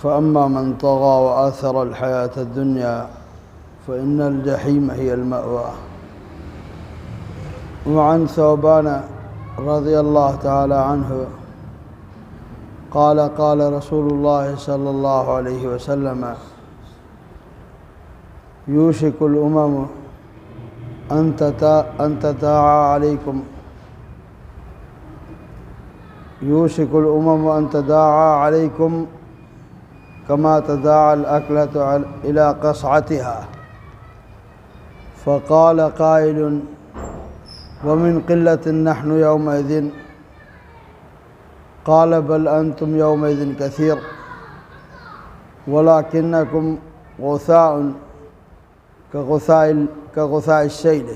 فأما من طغى وآثر الحياة الدنيا فإن الجحيم هي المأوى. وعن ثوبان رضي الله تعالى عنه قال قال رسول الله صلى الله عليه وسلم: يوشك الأمم أن تداعى عليكم كما تداعى الأكلة إلى قصعتها. فقال قائل: ومن قلة نحن يومئذ؟ قال: بل أنتم يومئذ كثير ولكنكم غثاء كغثاء السيل.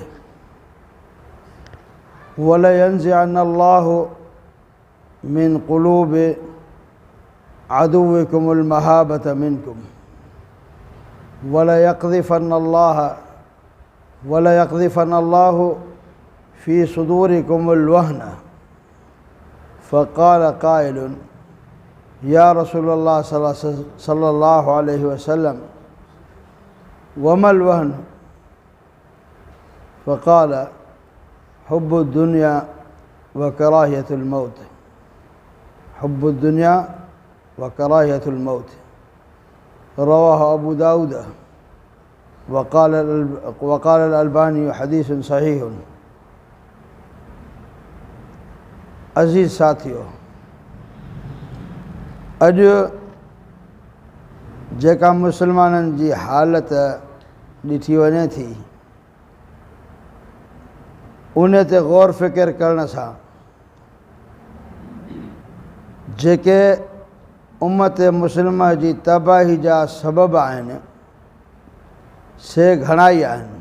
ولينزعن الله من قلوب عدوكم المهابة منكم وليقذفن الله في صدوركم الوهن. فقال قائل: يا رسول الله صلى الله عليه وسلم وما الوهن؟ فقال: حب الدنيا وكراهية الموت. حب الدنيا وكراهية الموت. رواه أبو داود وقال الألباني حديث صحيح. अज़ीज़ साथियो, अॼु जेका मुसलमाननि जी हालत ॾिठी वञे थी, उन ते गौर फ़िक्र करण सां जेके उम्मत मुस्लिमा जी तबाही जा सबब आहिनि से घणा ई आहिनि,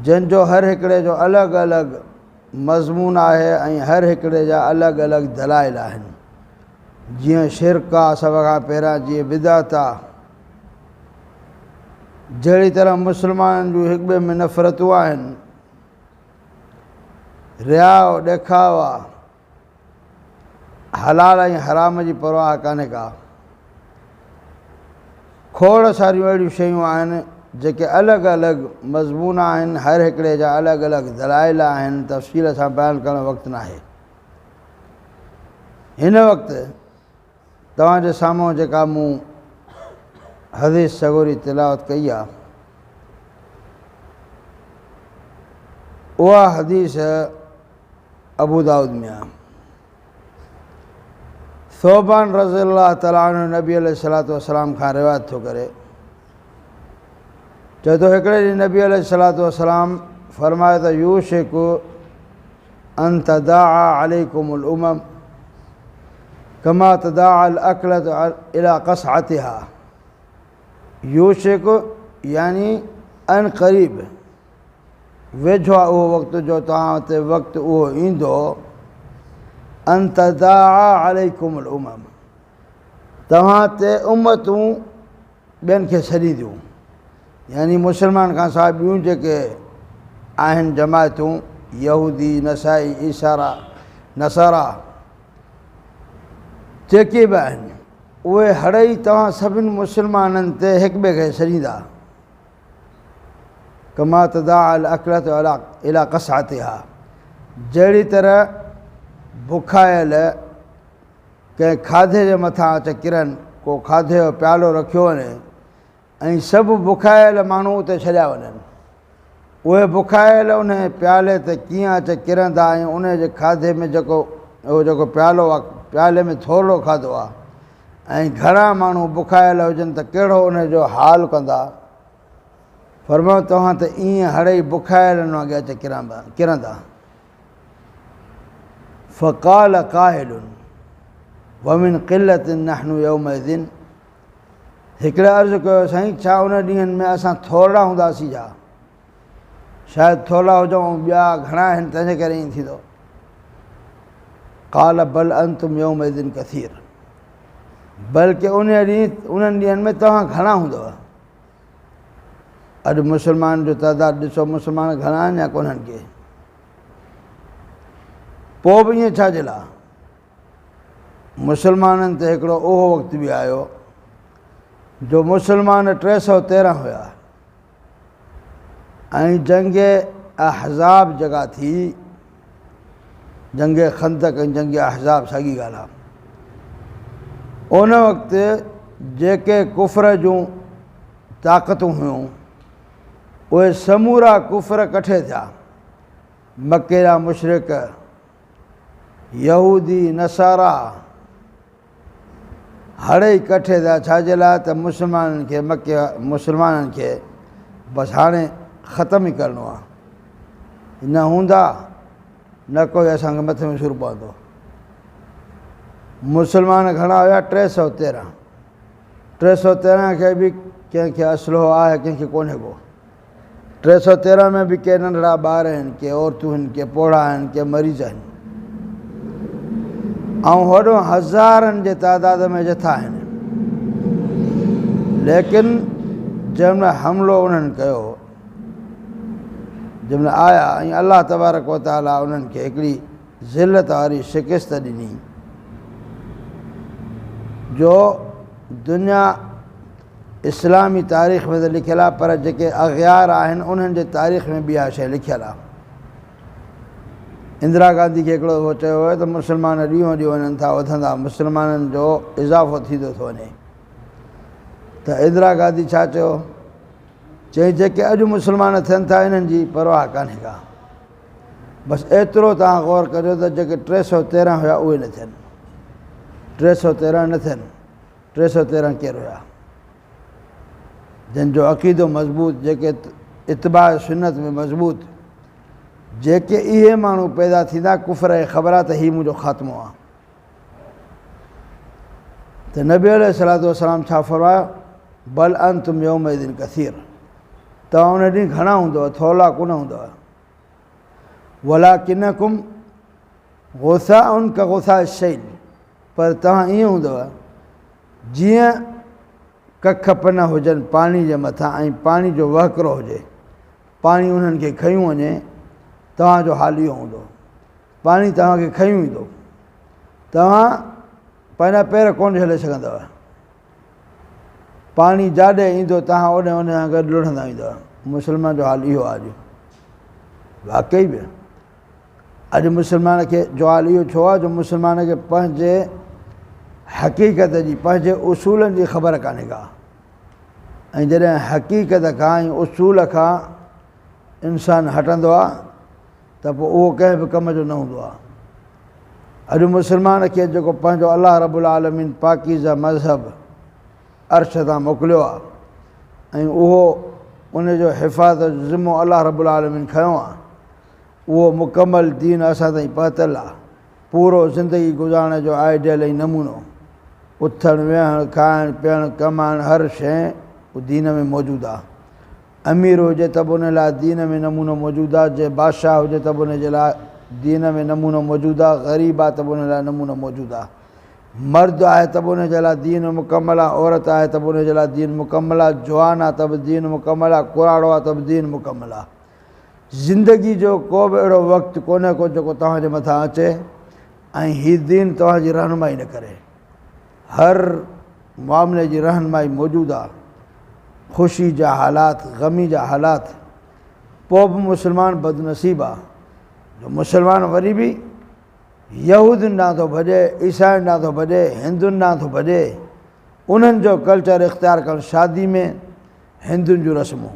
जंहिंजो हर हिकिड़े जो अलॻि अलॻि मज़मून आहे ऐं हर हिकिड़े जा अलॻि अलॻि दलाइल आहिनि। जीअं शिरक आहे सभ खां पहिरां, जीअं बिदअत आहे, जहिड़ी तरह मुस्लमाननि जूं हिक ॿिए में नफ़रतूं आहिनि, रियाउ ॾेखावा, हलाल ऐं हराम जी परवाह कान्हे का, खोड़ सारियूं अहिड़ियूं शयूं आहिनि जेके अलॻि अलॻि मज़मून आहिनि, हर हिकिड़े जा अलॻि अलॻि दलाइल आहिनि। तफ़सील सां बयानु करणु वक़्तु न आहे। हिन वक़्तु तव्हांजे साम्हूं जेका मूं हदीस सगोरी तिलावत कई आहे, उहा हदीस अबू दाऊद में आहे। थौबान रज़ियल्लाहु तआला अन्हु नबी अलैहिस्सलातु वस्सलाम खां रिवायत थो करे, चए थो हिकिड़े ॾींहुं नबी अलैहिस्सलातु वस्सलाम फरमायो त यूशिकु अन तदाअ अलैकुमुल उमम कमा तदाअ अल अकलतु इला क़सअतिहा। यूशिकु यानी अन क़रीब, वेझो आहे उहो वक़्तु जो तव्हां वटि वक़्तु उहो ईंदो, अन तदाअ अलैकुमुल उमम, तव्हां ते उम्मतूं ॿियनि खे छॾींदियूं, यानी मुसलमान खां सवाइ ॿियूं जेके आहिनि जमायतूं, यहूदी, नसाई, नसारा जेके बि आहिनि, उहे हड़ई तव्हां सभिनि मुसलमाननि ते हिक ॿिए खे छॾींदा। कमा तदाअ अल अकलतु इला क़सअतिहा, जहिड़ी तरह बुखायल कंहिं खाधे जे मथां अच किरनि, को खाधे जो प्यालो रखियो वञे ऐं सभु बुखायल माण्हू उते छॾिया वञनि, उहे बुखायल उन प्याले ते कीअं अच किरंदा ऐं उन जे खाधे में जेको प्यालो आहे, प्याले में थोरो खाधो आहे, ऐं घणा माण्हू बुखायल हुजनि त कहिड़ो उन जो हाल कंदा। फरमायो तव्हां त ईअं हड़ई बुखायलनि वांगुरु अच किरंदा। फ़क़ाल क़ाइलुन वमिन क़िल्लतिन नहनु यौमइज़िन। हिकिड़े अर्ज़ु कयो, साईं छा उन ॾींहंनि में असां थोरा हूंदासीं छा? शायदि थोरा हुजूं, ॿिया घणा आहिनि, तंहिंजे करे ईअं थींदो। क़ाल बल अंतुम यौमइज़िन कसीर, बल्कि उन्हनि ॾींहंनि में तव्हां घणा हूंदव। अॼु मुसलमान जो तइदादु ॾिसो, मुसलमान घणा आहिनि या कोन्हनि के, पोइ बि ईअं छा जे लाइ? मुसलमाननि ते हिकिड़ो उहो वक़्तु बि आयो जो मुसलमान 313 हुया ऐं जंग अहज़ाब जॻह थी, जंग खंदक ऐं जंग अहज़ाब साॻी ॻाल्हि आहे। उन वक़्तु जेके कुफ़र जूं ताक़तूं हुयूं उहे समूरा कुफ़र कठे थिया। मके जा मुशरिक, यहूदी, नसारा हड़े ई कठे थिया। छाजे लाइ? त मुसलमाननि खे बसि हाणे ख़तमु ई करिणो आहे। न हूंदा न कोई असांखे मथे में सूर पवंदो। मुसलमान घणा हुया? 313। 313 खे बि कंहिंखे असलो आहे, कंहिंखे कोन्हे को। 313 में बि के नंढड़ा ॿार आहिनि, के औरतूं आहिनि, के पोड़ा आहिनि, के मरीज़ आहिनि ऐं होॾो हज़ारनि जे तादाद में जथा आहिनि। लेकिन जंहिंमहिल हमिलो उन्हनि कयो, जंहिंमहिल आया ऐं अलाह तबारक व तआला उन्हनि खे हिकिड़ी ज़िलत वारी शिकस्त ॾिनी जो दुनिया इस्लामी तारीख़ में त लिखियलु आहे, पर जेके अग़ियार आहिनि उन्हनि जे तारीख़ में बि इहा शइ लिखियलु आहे। इंदिरा गांधी खे हिकिड़ो उहो चयो हुयो त मुसलमान ॾींहों ॾींहुं वञनि था, वधंदा, मुसलमाननि जो इज़ाफ़ो थींदो थो वञे। त इंदिरा गांधी छा चयो? चई जेके अॼु मुसलमान थियनि था इन्हनि जी परवाह कान्हे का। बसि एतिरो तव्हां गौर करियो त जेके 313 हुया उहे न थियनि। 313 न थियनि। 313 केरु हुया? जंहिंजो अक़ीदो मज़बूत, जेके इत्बा सुन्नत में मज़बूत, जेके इहे माण्हू पैदा थींदा, कुफ़र जी ख़बर आहे त हीउ मुंहिंजो ख़ात्मो आहे। त नबी अलैहिस्सलातु वस्सलाम छा फरमायो? बल अंतुम यौमइज़िन कसीर। तव्हां उन ॾींहुं घणा हूंदव, थोला कोन हूंदव। वलाकिनकुम गुसाउन का गुसा शैल, पर तव्हां ईअं हूंदव जीअं कख पन हुजनि पाणी जे मथां ऐं पाणी जो वहकिरो हुजे, पाणी उन्हनि खे खयूं वञे, तव्हांजो हाल इहो हूंदो। पाणी तव्हांखे खयूं ईंदो, तव्हां पंहिंजा पेर कोन झले सघंदव। पाणी जाॾे ईंदो तव्हां ओॾे उन सां गॾु लुढ़ंदा ईंदव। मुसलमान जो हाल इहो आहे अॼु। वाक़ई में अॼु मुसलमान खे जो हाल इहो छो आहे जो मुसलमान खे पंहिंजे हक़ीक़त जी, पंहिंजे उसूलनि जी ख़बर कान्हे का। ऐं जॾहिं हक़ीक़त खां ऐं उसूल खां इंसानु हटंदो आहे त पोइ उहो कंहिं बि कम जो न हूंदो आहे। अॼु मुसलमान खे जेको पंहिंजो अलाह रब्बुल आलमीन पाकीज़ा मज़हब अर्श तां मोकिलियो आहे ऐं उहो उनजो हिफ़ाज़त ज़िम्मो अलाह रब्बुल आलमीन खयों आहे, उहो मुकमल दीन असां ताईं पहुतल आहे। पूरो ज़िंदगी गुज़ारण जो आइडियल ऐं नमूनो, उथणु वेहणु खाइणु पीअणु कमाइणु हर शइ दीन में मौजूदु आहे। अमीर हुजे त बि उन लाइ दीन में नमूनो मौजूदु आहे। जे बादशाह हुजे त बि उनजे लाइ दीन में नमूनो मौजूदु आहे। ग़रीब आहे त बि उन लाइ नमूनो मौजूदु आहे। मर्द आहे त बि उनजे लाइ दीन मुकमल आहे। औरत आहे त बि उनजे लाइ दीन मुकमल आहे। जवान आहे त बि दीन मुकमल आहे। कुराड़ो आहे त बि दीन मुकमल आहे। ज़िंदगी जो को बि अहिड़ो वक़्तु कोन्हे को जेको तव्हांजे मथां अचे ऐं हीउ दीन तव्हांजी रहनुमाई न करे। हर मामले जी रहनुमाई मौजूदु आहे। ख़ुशी जा हालात, ग़मी जा हालात। पोइ बि मुसलमान बदनसीब आहे जो मुसलमान वरी बि यहूदियुनि ॾांहुं थो भॼे, ईसाइनि ॾांहुं थो भॼे, हिंदुनि ॾांहुं थो भॼे। उन्हनि जो कल्चर इख़्तियार करणु, शादी में हिंदुनि जूं रस्मूं,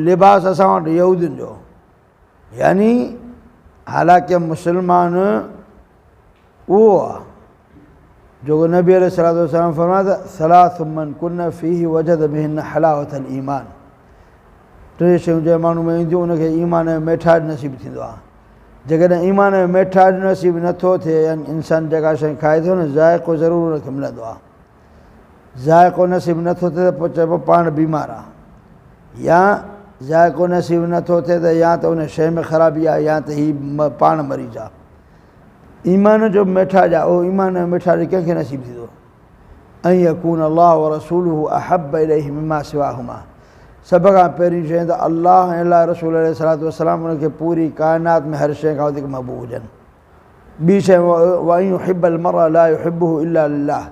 लिबास असां वटि यहूदियुनि जो। यानी हालांकि मुसलमान उहो आहे जो नबी अलैहिस्सलातु वस्सलाम फरमाया त सलासु मन कुन फीह वजद बिहिन हलावतल ईमान। 3 शयूं जंहिं माण्हू में ईंदियूं उनखे ईमान जो मेठाड़ नसीबु थींदो आहे। जेकॾहिं ईमान जो मेठाड़ नसीबु नथो थिए, यानी इंसानु जेका शइ खाए थो न, ज़ाइक़ो ज़रूरु उनखे मिलंदो आहे। ज़ाइक़ो नसीबु नथो थिए त पोइ चइबो पाण बीमार आहे, या ज़ाइक़ो नसीबु नथो थिए त या त उन शइ में ख़राबी आहे या त हीउ पाण मरीज़ आहे। ईमान जो मेठाड़ आहे, उहो ईमान जो मेठाड़ कंहिंखे नसीबु थींदो? ऐं यकून अल्लाह व रसूलुहु अहब इलैहि मिम्मा सिवाहुमा। सभ खां पहिरीं शइ त अल्लाह ऐं अल्लाह रसूल अलैहिस्सलातु वस्सलाम उनखे पूरी काइनात में हर शइ खां वधीक महबूब हुजनि। ॿी शइ वइन युहिब अल मरअ ला युहिब्बुहु इल्ला लिल्लाह,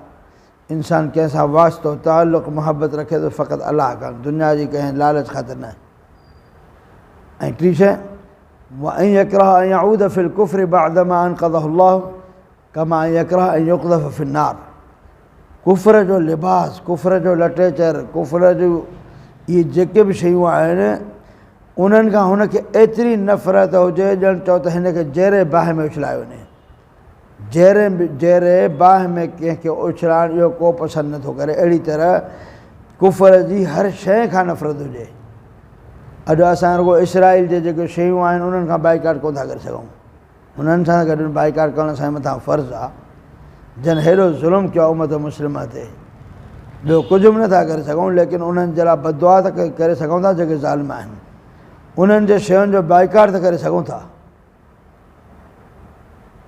इंसान कंहिंसां वास्तो ताल्लुक़ मुहबत रखे थो फ़क़ति अलाह खां, दुनिया जी कंहिं लालच ख़ातिर न। ऐं टी शइ वइन यकरह अन यऊद फिल कुफ्रि बअदमा अनक़ज़हु अल्लाह कमा यकरह अन युक़ज़फ़ फिन नार। कुफ्र जो लिबास, कुफ्र जो लिटरेचर, कुफ्र जो इहे जेके बि शयूं आहिनि उन्हनि खां हुनखे एतिरी नफ़रत हुजे ॼण चओ त हिन खे जहिड़े बाहि में उछलायो वञे। जहिड़े बाहि में कंहिंखे उछलाइण इहो को पसंदि नथो करे। अहिड़ी तरह कुफ्र जी हर शइ खां नफ़रत हुजे। अॼु असां रुॻो इसराइल जे जेके शयूं आहिनि उन्हनि खां बाइकाट कोन था करे सघूं, उन्हनि सां गॾु बाइकाट करणु असांजे मथां फ़र्ज़ु आहे। जन हेॾो ज़ुल्म कयो आहे उमत मुस्लिमा ते, ॿियो कुझु बि नथा करे सघूं, लेकिन उन्हनि जे लाइ बददुआ त करे सघूं था जेके ज़ालिम आहिनि। उन्हनि जे शयुनि जो बाइकाट त करे सघूं था।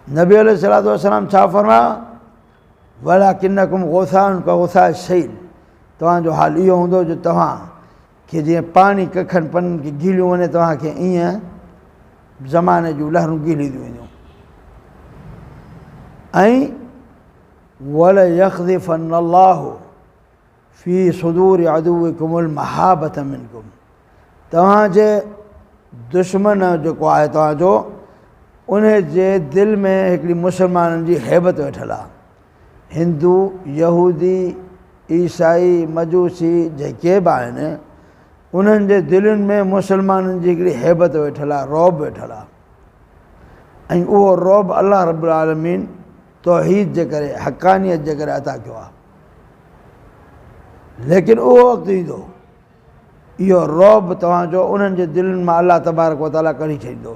नबी अलैहिस्सलातु वस्सलाम छा फरमायो, वलाकिन्नकुम गुसाउन कगुसाइ सैल, तव्हांजो हाल इहो हूंदो जो तव्हां खे जीअं पाणी कखनि पननि खे गीलियूं वञे तव्हांखे ईअं ज़माने जूं लहरूं गीलींदियूं वेंदियूं। ऐं वलयख़्ज़िफ़न्न अल्लाहु फ़ी सुदूरि अदुव्विकुमुल महाबत मिनकुम, तव्हांजे दुश्मन जेको आहे तव्हांजो उन जे दिलि में हिकिड़ी मुसलमाननि जी हैबत वेठल आहे। हिंदू, यहूदी, ईसाई, मजूसी जेके बि आहिनि उन्हनि जे दिलनि में मुसलमाननि जी हिकिड़ी हैबत वेठल आहे, रौब वेठल आहे। ऐं उहो रौब अलाह रब्बुल आलमीन तौहीद जे करे, हक़ानियत जे करे अता कयो आहे। लेकिन उहो वक़्तु ईंदो इहो रौब तव्हांजो उन्हनि जे दिलनि मां अलाह तबारक व तआला कढी छॾींदो।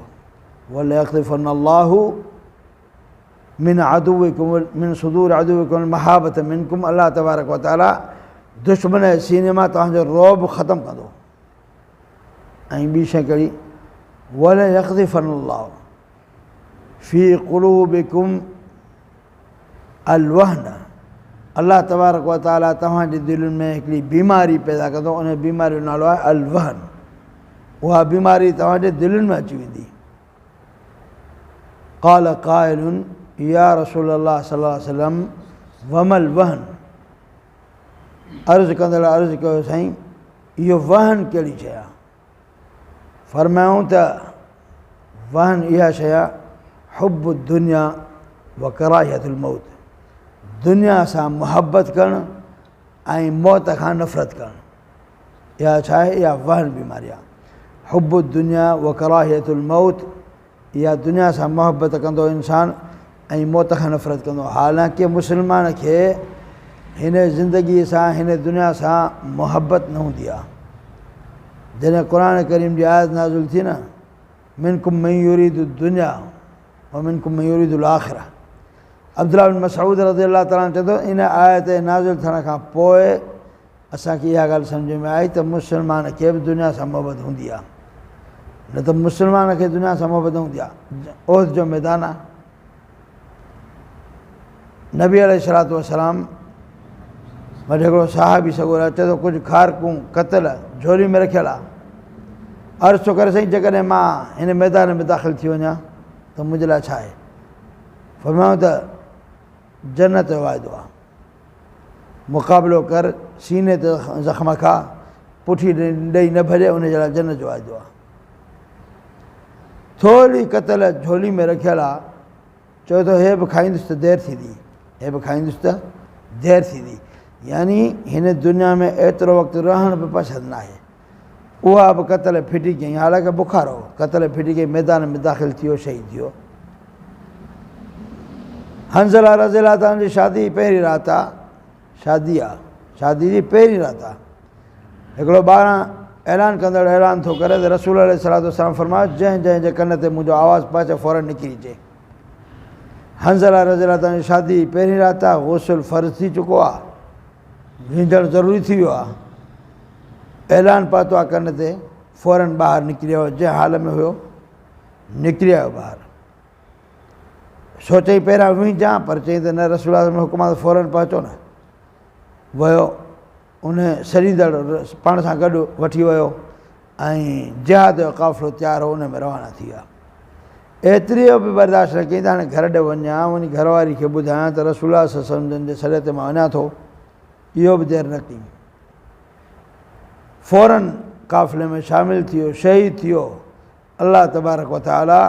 वलयख़्ज़िफ़न्न अल्लाहु मिन अदुव्विकुम मिन सुदूर अदुव्विकुमुल महाबत मिनकुम, अलाह तबारक व तआला दुश्मन जे सीने मां तव्हांजो रौब ख़तमु कंदो। ऐं ॿी शइ कहिड़ी, वलयख़्ज़िफ़न्न अल्लाहु फ़ी क़ुलूबिकुम अल वहन, अलाह तबारक व तआला तव्हांजे दिलनि में हिकिड़ी बीमारी पैदा कंदो, उन बीमारी जो नालो आहे अल वहन। उहा बीमारी तव्हांजे दिलनि में अची वेंदी। क़ाल क़ाइलुन या रसूल अल्लाह सल्लल्लाहु अलैहि वसल्लम वमल वहन, अर्ज़ु कंदड़ अर्ज़ु कयो साईं इहो वहन कहिड़ी शइ आहे? फरमायूं त वहन इहा शइ आहे हुब्बु दुनिया व कराहियतुल मौत, दुनिया सां मुहबत करणु ऐं मौत खां नफ़रत करणु। इहा छा आहे? इहा वहन बीमारी आहे। हुब्बु दुनिया व कराहियतुल मौत, इहा दुनिया सां मुहबत कंदो इंसानु ऐं मौत खां नफ़रत कंदो। हालांकि मुस्लमान खे हिन ज़िंदगीअ सां, हिन दुनिया सां मुहबत न हूंदी आहे। जॾहिं क़ुर करीम जी आयत नाज़िल थी न, मिनकुम मन युरीदु दुनिया व मिनकुम मन युरीदुल आख़िरा, अब्दुल्लाह बिन मसऊद रज़ियल्लाहु ताला चए थो इन आयत नाज़िल थियण खां पोइ असांखे इहा ॻाल्हि सम्झ में आई त मुस्लमान खे बि दुनिया सां मुहबत हूंदी आहे। न त मुस्लमान खे दुनिया सां मुहबत न हूंदी आहे। उहद जो मैदान आहे, नबी अलैहिस्सलातु वस्सलाम वटि हिकिड़ो सहाबी सॻो चए थो कुझु खारकूं कतल झोली में रखियल आहे। अर्ज़ु थो करे साईं जेकॾहिं मां हिन मैदान में दाख़िल थी वञा त मुंहिंजे लाइ छा आहे? फरमायूं त जन्नत जो वाइदो आहे, मुक़ाबिलो कर, सीने ते ज़ख़्म खा, पुठी ॾेई न भॼे, उनजे लाइ जन्नत जो वाइदो आहे। थोरी कतल झोली में रखियल आहे, चए थो हे बि खाईंदुसि त देरि थींदी, हे बि खाईंदुसि त देरि थींदी। यानी हिन दुनिया में एतिरो वक़्तु रहणु बि पसंदि न आहे। उहा बि कतल फिटी कयईं, हालांकि बुखार हो, कतल फिटी कयईं, मैदान में दाख़िल थियो, शहीद थियो। हंज़ला रज़ियल्लाहु ताला जी शादी पहिरीं राति आहे, शादी आहे, शादी जी पहिरीं राति आहे। हिकिड़ो ॿारहं ऐलान कंदड़ ऐलान थो करे त रसूल अलैहिस्सलातु वस्सलाम फरमायो जंहिं जे कन ते मुंहिंजो आवाज़ु पहुचे फ़ौरन निकिरी अचे। हंज़ला रज़ियल्लाहु ताला जी शादी पहिरीं राति आहे, गुस्ल फ़र्ज़ु थी चुको आहे, भींजणु ज़रूरी थी वियो आहे। ऐलान पातो आहे कन ते, फ़ौरन ॿाहिरि निकिरी वियो, जंहिं हाल में हुयो निकिरी आयो ॿाहिरि। सोचई पहिरियां विझां, पर चई त न, रसूल में हुकुम आहे त फ़ौरन पहुचो न। वियो, उन सरींदड़ पाण सां गॾु वठी वियो ऐं जिहाद जो क़ाफ़िलो तयारु हो, उन में रवाना थी विया। एतिरी बि बर्दाश्त न कई त हाणे घर ॾे वञा वञी घरवारी खे ॿुधायां त रसूल सल्लल्लाहु जे सॾे ते मां वञा थो, इहो बि देरि न कई। फ़ौरन काफ़िले में शामिल थी वियो, शहीद थी वियो। अल्लाह तबारक व तआला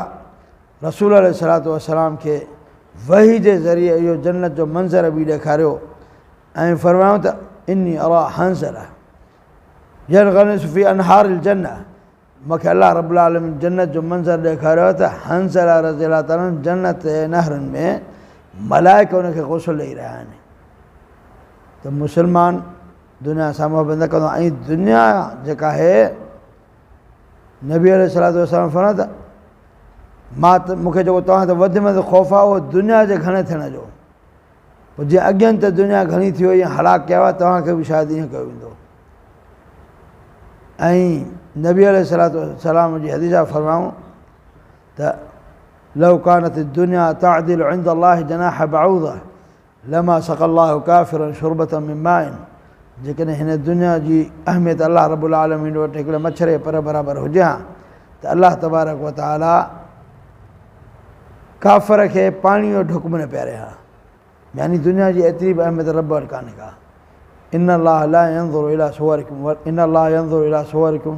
रसूल अलैहिस्सलातु वस्सलाम खे वही जे ज़रिए इहो जन्नत जो मंज़र बि ॾेखारियो ऐं फ़रमायूं त इन्नी अरा हंज़ला यरग़मिसु फ़ी अनहारिल जन्नह। मूंखे अल्लाह रब्बुल आलमीन जन्नत जो मंज़र ॾेखारियो त हंज़ला रज़ियल्लाहु ताला जन्नत जे नहरनि में मलाइक उनखे ग़ुस्ल ॾेई रहिया आहिनि। त मुस्लमान दुनिया सां मुहबत न कंदो। ऐं दुनिया जेका आहे, नबी अलैहिस्सलातु वस्सलाम फरमायो त मां त मूंखे जेको तव्हां त वधि में वधि ख़ौफ़ आहे उहो दुनिया जे घणे थियण जो। पोइ जीअं अॻियां त दुनिया घणी थी वई, हलाक कयो आहे, तव्हांखे बि शायदि ईअं कयो वेंदो। ऐं नबी अलैहिस्सलातु वस्सलाम जी हदीस फरमाऊं त लौ कानत दुनिया तअदिलु इंद अल्लाहि जनाह बऊदा लमा सक़ल्लाहु काफ़िरन शुरबतन मिन माइन। जेकॾहिं हिन दुनिया जी अहमियत अल्लाह रब्बुल आलमीन वटि हिकिड़े मच्छर जे पर बराबरि हुजे हा त अल्लाह तबारक व तआला काफ़िर खे पाणी जो ढुक बि न पियारे हा। यानी दुनिया जी एतिरी बि अहमियत रब वटि कान्हे का। इन अल्लाह ला यंज़ुरु इला सुवरिकुम इन अल्लाह यंज़ुरु इला सुवरिकुम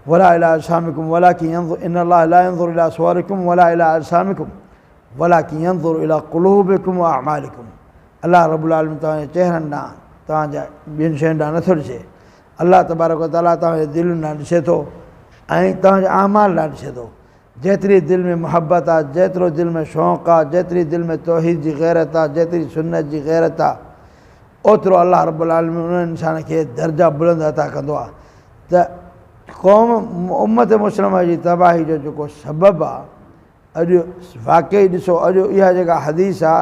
वला इला अजसामिकुम वलाकिन यंज़ुरु इन अल्लाह ला यंज़ुरु इला सुवरिकुम वला इला अजसामिकुम वलाकिन यंज़ुरु इला क़ुलूबिकुम व अअमालिकुम। अल्लाह रब्बुल आलमीन तव्हांजे चेहरनि ॾांहुं, तव्हांजा ॿियनि शयुनि ॾांहुं नथो ॾिसे। अल्लाह तबारक व तआला तव्हांजे दिलुनि ॾांहुं ॾिसे थो ऐं तव्हांजे अमाल ॾांहुं ॾिसे थो। जेतिरी दिलि में मुहबत आहे, जेतिरो दिलि में शौक़ु आहे, जेतिरी दिलि में तौहीद जी गैरत आहे, जेतिरी सुन्नत जी गैरत आहे, ओतिरो अल्लाह रब्बुल आलमीन उन इंसान खे दर्जा बुलंद अता कंदो आहे। त क़ौम उम्मत मुस्लिमा जी तबाही जो जेको सबबु आहे, अॼु वाक़ई ॾिसो, अॼु इहा जेका हदीस आहे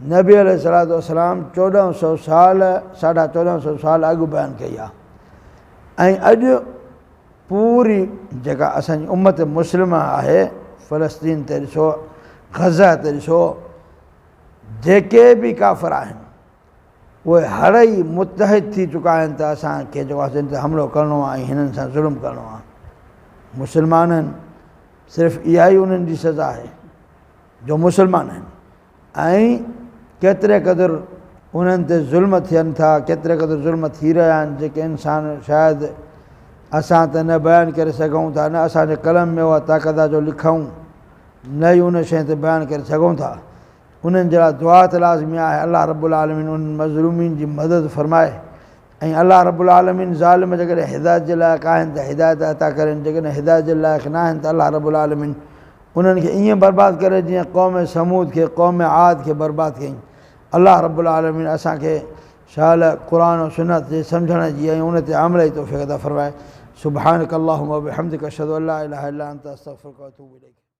नबी अलैहिस्सलातु वस्सलाम 1400 साल 1450 साल अॻु बयानु कई आहे। ऐं अॼु पूरी जेका असांजी उम्मत मुस्लिमा आहे, फ़लस्तीन ते ॾिसो, गज़ा ते ॾिसो, जेके बि काफ़िर आहिनि उहे हर ई मुतहिद थी चुका आहिनि त असांखे जेको आहे जिन ते हमिलो करिणो आहे ऐं हिननि सां ज़ुल्म करिणो आहे। मुस्लमाननि सिर्फ़ु इहा ई उन्हनि जी सज़ा आहे जो मुस्लमान आहिनि। ऐं केतिरे क़दुरु उन्हनि ते ज़ुल्म थियनि था, केतिरे क़दुरु ज़ुल्म थी रहिया आहिनि, जेके इंसान शायदि असां त न बयानु करे सघूं था, न असांजे कलम में उहा ताक़त आहे जो लिखूं, न ई उन शइ ते बयानु करे सघूं था। उन्हनि जे लाइ दुआ त लाज़मी आहे अल्लाह रब्बुल आलमीन उन्हनि मज़लूमीन जी मदद फ़रमाए। ऐं अल्लाह रब्बुल आलमीन ज़ालिम जेकॾहिं हिदायत जे लाइक़ आहिनि त हिदायत अता करनि, जेकॾहिं हिदायत जे लाइक़ न आहिनि त अल्लाह रब्बुल आलमीन उन्हनि खे ईअं बर्बादु करे जीअं क़ौम समूद खे, क़ौम आद खे बर्बादु कयईं। अल्लाह रब्बुल आलमीन असांखे शाल क़ुरान ऐं सुन्नत जे सम्झण जी ऐं उन ते अमल जी तौफ़ीक़ अता फ़रमाए। सुब्हानक अल्लाहुम्मा व बिहम्दिक अशहदु अन ला इलाहा इल्ला अंत अस्तग़फिरुका व अतूबु इलैक।